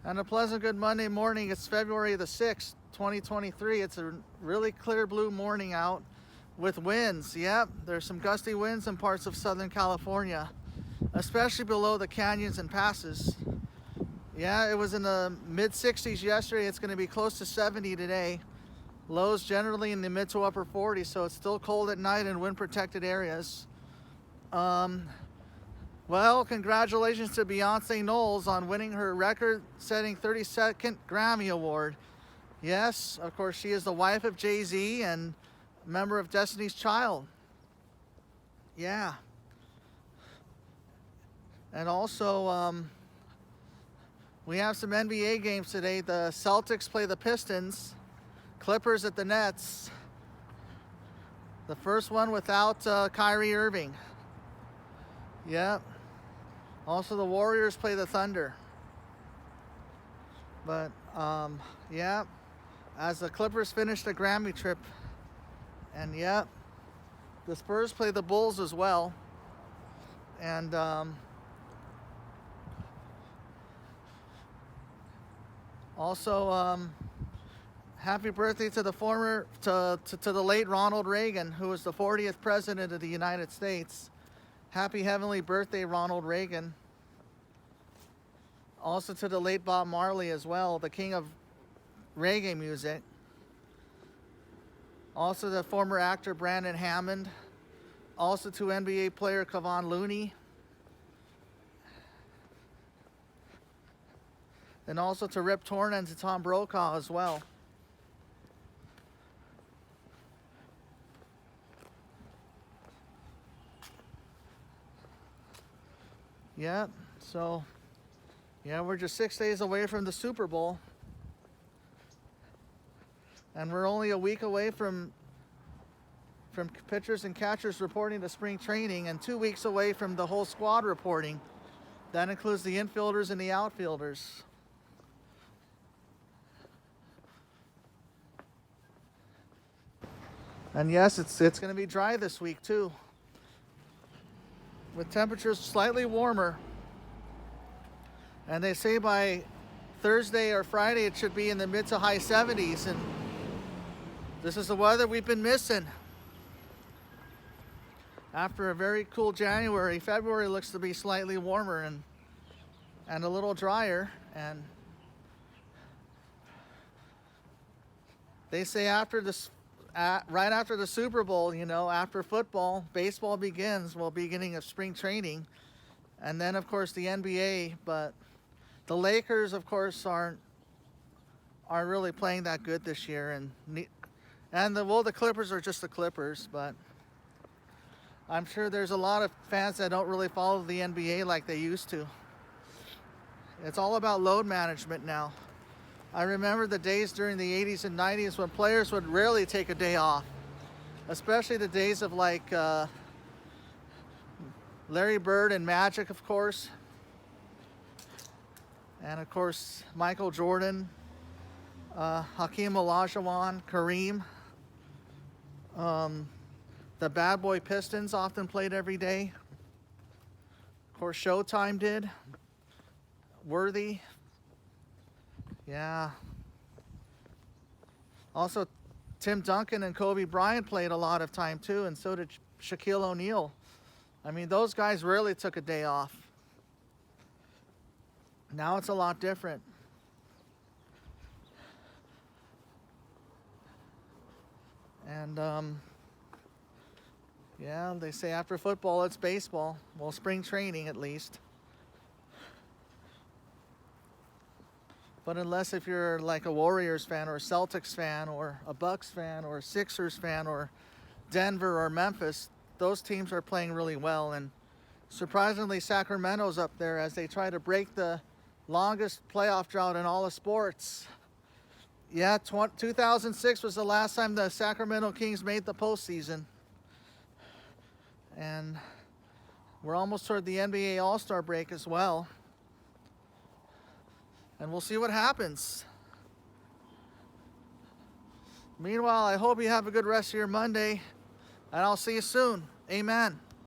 And a pleasant good Monday morning. It's February the 6th, 2023. It's a really clear blue morning out with winds. Yep, there's some gusty winds in parts of Southern California, especially below the canyons and passes. Yeah, it was in the mid 60s yesterday. It's going to be close to 70 today. Lows generally in the mid to upper 40s, so it's still cold at night in wind protected areas. Well, congratulations to Beyoncé Knowles on winning her record-setting 32nd Grammy Award. Yes, of course, she is the wife of Jay-Z and a member of Destiny's Child. Yeah. And also, we have some NBA games today. The Celtics play the Pistons, Clippers at the Nets. The first one without Kyrie Irving. Yep. Also, the Warriors play the Thunder. But, yeah, as the Clippers finish the Grammy trip. And, yeah, the Spurs play the Bulls as well. And, also, happy birthday to the late Ronald Reagan, who was the 40th president of the United States. Happy heavenly birthday, Ronald Reagan. Also to the late Bob Marley as well, the king of reggae music. Also the former actor Brandon Hammond. Also to NBA player Kevon Looney. And also to Rip Torn and to Tom Brokaw as well. Yeah, so, yeah, we're just 6 days away from the Super Bowl. And we're only a week away from pitchers and catchers reporting to spring training and 2 weeks away from the whole squad reporting. That includes the infielders and the outfielders. And yes, it's going to be dry this week too, with temperatures slightly warmer. And they say by Thursday or Friday it should be in the mid to high 70s, and this is the weather we've been missing. After a very cool January, February looks to be slightly warmer and a little drier. And they say after this, right after the Super Bowl, you know, after football, baseball begins, well, beginning of spring training, and then of course the NBA. But the Lakers, of course, aren't really playing that good this year, and the Clippers are just the Clippers. But I'm sure there's a lot of fans that don't really follow the NBA like they used to. It's all about load management now. I remember the days during the 80s and 90s when players would rarely take a day off, especially the days of like Larry Bird and Magic, of course, and of course Michael Jordan, Hakeem Olajuwon, Kareem. The Bad Boy Pistons often played every day. Of course, Showtime did. Worthy. Yeah. Also, Tim Duncan and Kobe Bryant played a lot of time too, and so did Shaquille O'Neal. I mean, those guys rarely took a day off. Now it's a lot different. And, yeah, they say after football it's baseball. Well, spring training at least. But unless if you're like a Warriors fan or a Celtics fan or a Bucks fan or a Sixers fan or Denver or Memphis, those teams are playing really well. And surprisingly, Sacramento's up there as they try to break the longest playoff drought in all of sports. Yeah, 2006 was the last time the Sacramento Kings made the postseason. And we're almost toward the NBA All-Star break as well. And we'll see what happens. Meanwhile, I hope you have a good rest of your Monday, and I'll see you soon. Amen.